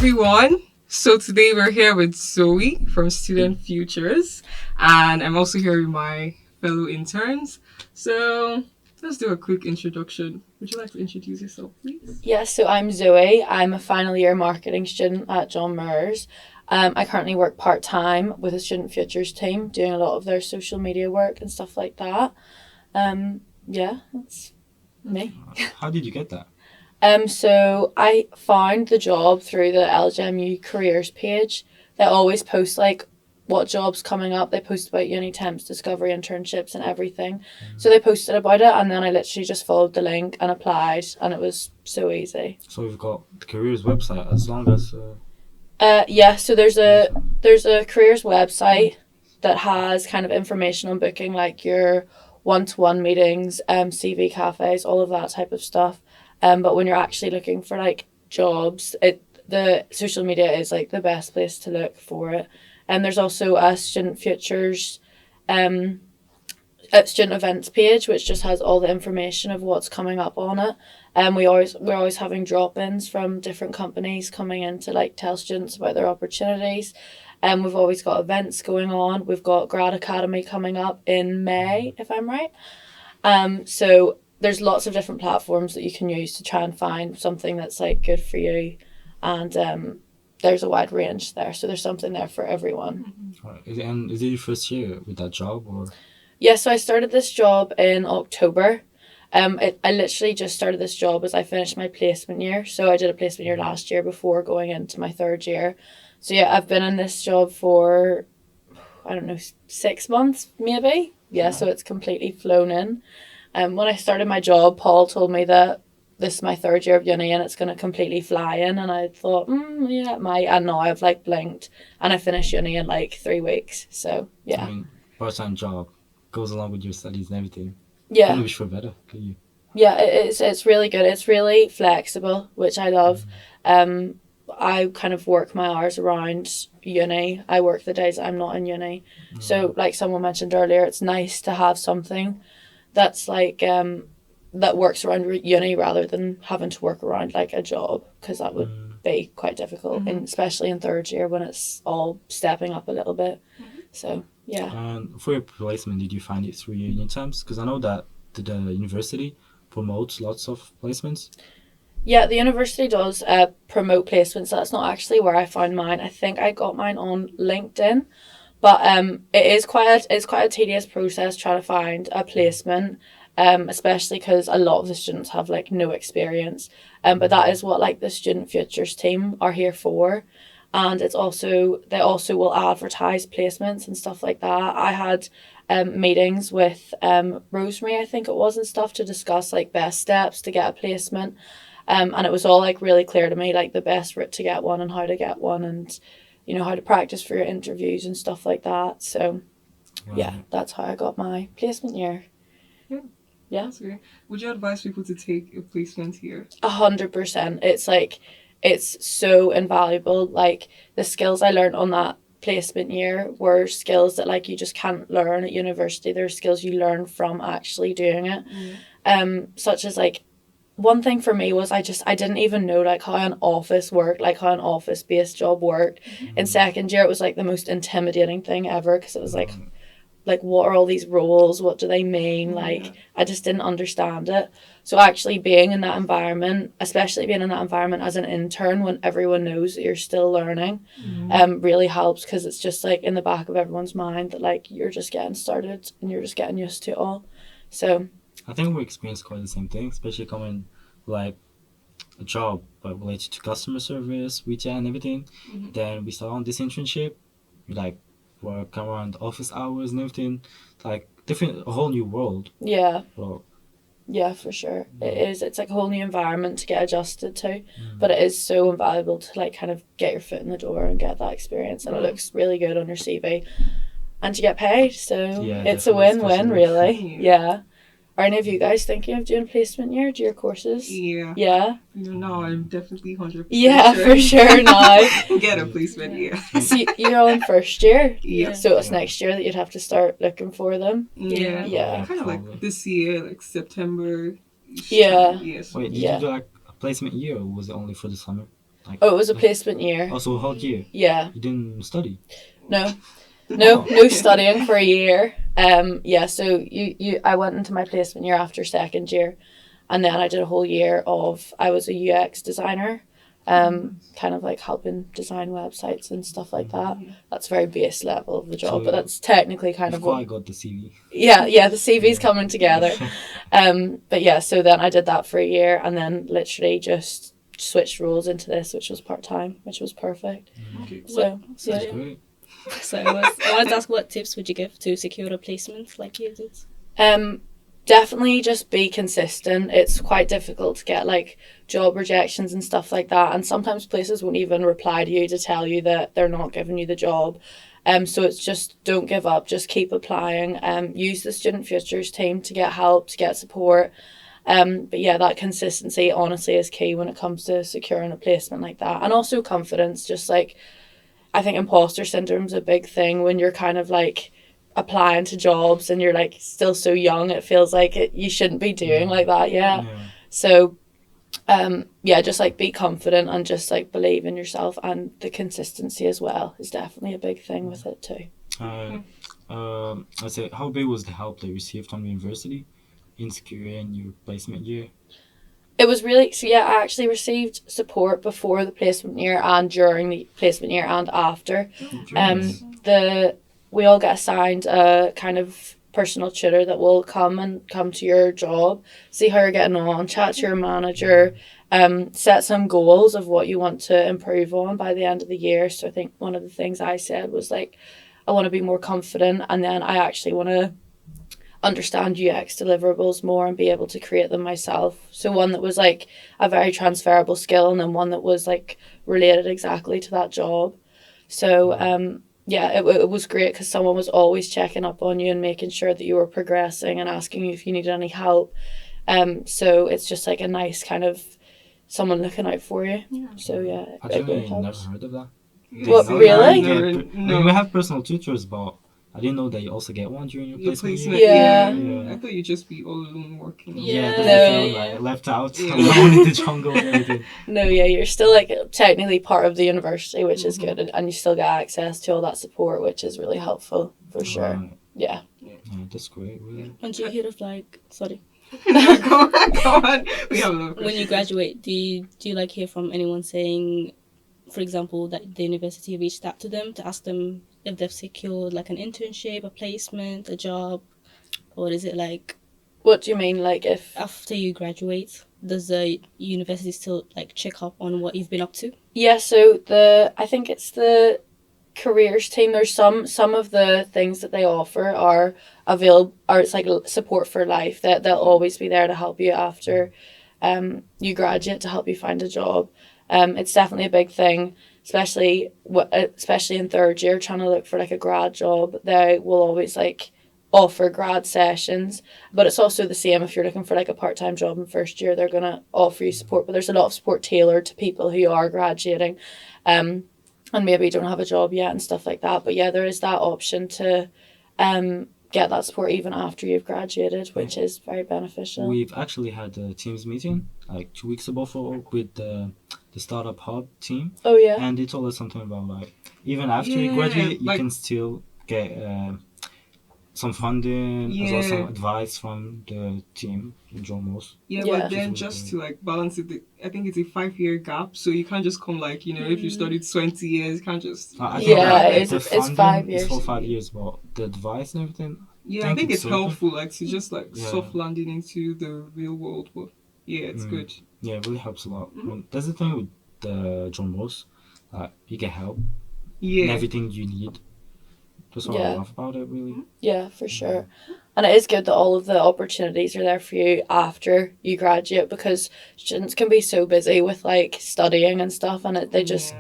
everyone. So today we're here with Zoe from Student Futures, and I'm also here with my fellow interns. So let's do a quick introduction. Would you like to introduce yourself, please? Yes, so I'm Zoe. I'm a final year marketing student at John Muir's. I currently work part-time with the Student Futures team, doing a lot of their social media work and stuff like that. Yeah, that's me. How did you get that? So I found the job through the LGMU careers page. They always post like what jobs coming up. They post about uni temps, discovery internships and everything. So they posted about it, and then I literally just followed the link and applied, and it was so easy. So we've got the careers website as long as. Yeah, so there's a careers website that has kind of information on booking, like your one-to-one meetings, CV cafes, all of that type of stuff. But when you're actually looking for like jobs, the social media is like the best place to look for it. And there's also a Student Futures student events page, which just has all the information of what's coming up on it. And we're always having drop-ins from different companies coming in to like tell students about their opportunities. And we've always got events going on. We've got Grad Academy coming up in May, if I'm right. So there's lots of different platforms that you can use to try and find something that's like good for you, and there's a wide range there. So there's something there for everyone. And is it your first year with that job or? Yeah, so I started this job in October. I literally just started this job as I finished my placement year. So I did a placement year last year before going into my third year. So yeah, I've been in this job for, I don't know, 6 months maybe. Yeah, so it's completely flown in. When I started my job, Paul told me that this is my third year of uni and it's going to completely fly in. And I thought, yeah, it might. And now I've like blinked and I finished uni in like 3 weeks. So yeah. I mean, part-time job goes along with your studies and everything. Yeah. I wish for better for you. Yeah, it's really good. It's really flexible, which I love. I kind of work my hours around uni. I work the days I'm not in uni. So like someone mentioned earlier, it's nice to have something that's like that works around uni rather than having to work around like a job, because that would be quite difficult, and especially in third year when it's all stepping up a little bit. So yeah. And for your placement, did you find it through your uni times? Because I know that the university promotes lots of placements. Yeah, the university does promote placements. That's not actually where I found mine. I think I got mine on LinkedIn. But it's quite a tedious process trying to find a placement, especially because a lot of the students have like no experience. But that is what like the Student Futures team are here for, and they also will advertise placements and stuff like that. I had meetings with Rosemary, I think it was, and stuff to discuss like best steps to get a placement, and it was all like really clear to me like the best route to get one and how to get one, and you know, how to practice for your interviews and stuff like that. So, yeah, that's how I got my placement year. Yeah. That's great. Would you advise people to take a placement here? 100%. It's like, it's so invaluable. Like, the skills I learned on that placement year were skills that, like, you just can't learn at university. They're skills you learn from actually doing it. Such as, like, one thing for me was I didn't even know like how an office worked, like how an office-based job worked. In second year, it was like the most intimidating thing ever, because it was like what are all these roles? What do they mean? Like I just didn't understand it. So actually being in that environment, especially being in that environment as an intern when everyone knows that you're still learning, really helps, because it's just like in the back of everyone's mind that like you're just getting started and you're just getting used to it all. So I think we experienced quite the same thing, especially coming like a job but related to customer service, retail and everything. Then we start on this internship, we like work around office hours and everything, like a whole new world. Yeah. Well, yeah, for sure. It is. It's like a whole new environment to get adjusted to, but it is so invaluable to like kind of get your foot in the door and get that experience, and it looks really good on your CV, and you get paid. So yeah, it's a win-win, really. Yeah. Are any of you guys thinking of doing placement year? Do your courses? Yeah. Yeah? No, I'm definitely 100% Yeah, sure. for sure now. Get a placement, yeah. So you're all in first year? Yeah. So it's next year that you'd have to start looking for them? Yeah. Yeah. Kind of like this year, like September. Yeah. Yes. Wait, did you do like a placement year, or was it only for the summer? Like, Oh, it was a placement year. Also, a whole year. Yeah. You didn't study. No. No studying for a year. So I went into my placement year after second year, and then I did a whole year of, I was a UX designer, kind of like helping design websites and stuff like that. That's very base level of the job, So but that's technically kind of before what. I got the CV. Yeah, the CV's coming together. But yeah, so then I did that for a year, and then literally just switched roles into this, which was part time, which was perfect. Okay. So That's yeah. great. So I wanted to ask, what tips would you give to secure a placement like you did? Definitely just be consistent. It's quite difficult to get like job rejections and stuff like that, and sometimes places won't even reply to you to tell you that they're not giving you the job. So it's just, don't give up, just keep applying. Use the Student Futures team to get help, to get support. But yeah, that consistency honestly is key when it comes to securing a placement like that. And also confidence, just like, I think imposter syndrome is a big thing when you're kind of like applying to jobs and you're like still so young, it feels like you shouldn't be doing like that. Yeah. So just like be confident and just like believe in yourself, and the consistency as well is definitely a big thing with it too. I'd say, how big was the help that you received from the university in securing your placement year? It was really, so yeah, I actually received support before the placement year and during the placement year and after. We all get assigned a kind of personal tutor that will come to your job, see how you're getting on, chat to your manager, set some goals of what you want to improve on by the end of the year. So I think one of the things I said was like, I want to be more confident, and then I actually want to understand UX deliverables more and be able to create them myself. So one that was like a very transferable skill, and then one that was like related exactly to that job. So it was great because someone was always checking up on you and making sure that you were progressing and asking you if you needed any help. So it's just like a nice kind of someone looking out for you. Yeah. So yeah, I actually never heard of that. What, really? No. We have personal tutors, but I didn't know that you also get one during your placement year. Yeah. I thought you'd just be all alone working. Like left out, alone in the jungle and everything. No, yeah, you're still like technically part of the university, which is good, and you still get access to all that support, which is really helpful for sure. Yeah, that's great. Really. And do you hear of like, sorry. Go on. We have a lot of when you graduate, do you like hear from anyone saying, for example, that the university reached out to them to ask them if they've secured like an internship, a placement, a job, or is it like? What do you mean, like if after you graduate, does the university still like check up on what you've been up to? Yeah, so I think it's the careers team. There's some of the things that they offer are available, or it's like support for life, that they'll always be there to help you after you graduate, to help you find a job. It's definitely a big thing, especially in third year, trying to look for like a grad job. They will always like offer grad sessions, but it's also the same if you're looking for like a part-time job in first year. They're gonna offer you support, but there's a lot of support tailored to people who are graduating and maybe don't have a job yet and stuff like that. But yeah, there is that option to get that support even after you've graduated, which is very beneficial. We've actually had a Teams meeting like 2 weeks ago with the Startup Hub team. Oh yeah. And they told us something about like even after you graduate, you can still get some funding, as well as some advice from the team in Jomos. But then just to like balance it, I think it's a 5-year gap, so you can't just come like, if you studied 20 years, you can't just... it's 5 years. It's for 5 years, but the advice and everything... I think it's helpful, like, to just like soft landing into the real world, but it's good. Yeah, it really helps a lot. That's the thing with the Jomos, you get help in everything you need. That's what I love about it, really. Yeah, for sure. And it is good that all of the opportunities are there for you after you graduate, because students can be so busy with like studying and stuff, and they just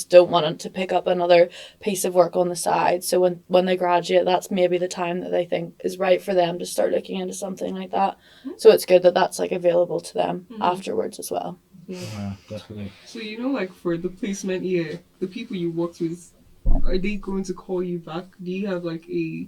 don't want to pick up another piece of work on the side. So when they graduate, that's maybe the time that they think is right for them to start looking into something like that. So it's good that that's like available to them afterwards as well. Yeah, definitely. So like for the placement year, the people you worked with, are they going to call you back? Do you have like a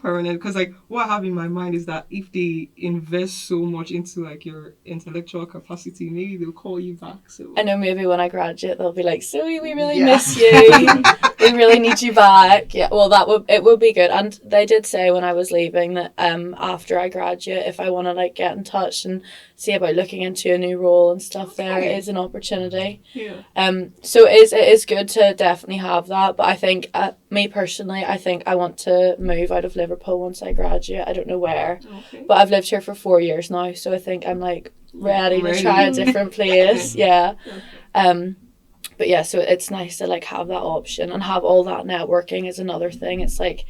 permanent, because like what I have in my mind is that if they invest so much into like your intellectual capacity, maybe they'll call you back. So I know maybe when I graduate they'll be like, Zoe, we really Yeah. miss you. We really need you back. Yeah, well it would be good. And they did say when I was leaving that after I graduate, if I want to like get in touch and see about looking into a new role and stuff, there Okay. is an opportunity. yeah. So it is good to definitely have that. But I think me personally, I think I want to move out of Liverpool once I graduate. I don't know where, Okay. but I've lived here for 4 years now, so I think I'm like ready to try a different place. Yeah. Okay. But yeah, so it's nice to like have that option and have all that networking is another thing. It's like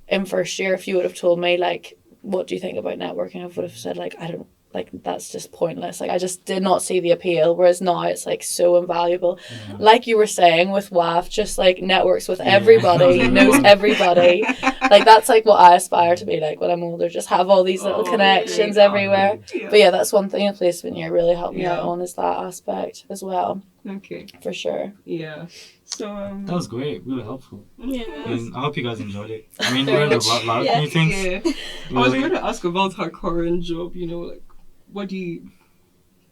in first year, if you would have told me like, what do you think about networking? I would have said like, I don't, like that's just pointless. Like I just did not see the appeal. Whereas now it's like so invaluable. Yeah. Like you were saying with WAF, just like networks with Yeah. everybody, knows everybody. Like that's like what I aspire to be like when I'm older. Just have all these little Oh, connections yeah. everywhere. Yeah. But yeah, that's one thing in placement year really helped me Yeah. out on is that aspect as well, Okay. for sure. Yeah. So That was great, really helpful. Yeah. And I hope you guys enjoyed it. I mean, Very learned a much. lot of Yeah. new things. yeah. I was Really. going to ask about her current job. You know, like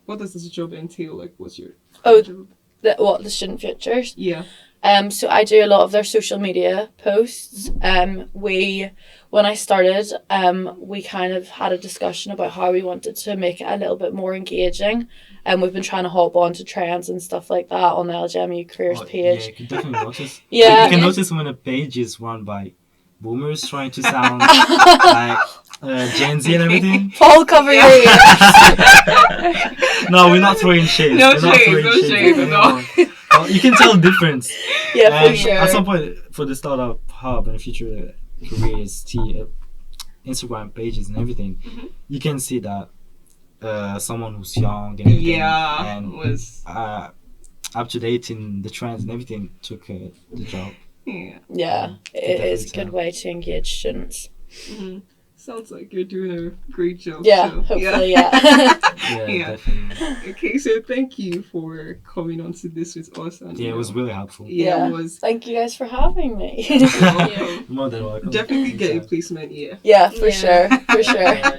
what does this job entail? Like, what's your Oh, job? The student futures. Yeah. So I do a lot of their social media posts. When I started, we kind of had a discussion about how we wanted to make it a little bit more engaging. And we've been trying to hop on to trends and stuff like that on the LGMU careers Oh, page. Yeah, you can definitely notice. Yeah. You can notice when a page is run by boomers trying to sound like Gen Z and everything. Paul, cover your ears. No, we're not throwing shade. No We're not shade, throwing no shade, at no. anyone. Well, you can tell the difference. Yeah, for And sure. At some point, for the startup hub and future careers, Instagram pages and everything, you can see that someone who's young and everything, Yeah. and Was up to date in the trends and everything took the job. yeah. Yeah, it definitely is a good tell. way to engage students. hmm Sounds like you're doing a great job. Yeah, so, hopefully, yeah. Yeah, Yeah. definitely. Okay, so thank you for coming on to this with us. And, Yeah, it was really helpful. Yeah, Yeah. it was. Thank you guys for having me. Yeah. More than welcome. Definitely get a placement, yeah. Yeah, for Yeah. sure, for sure.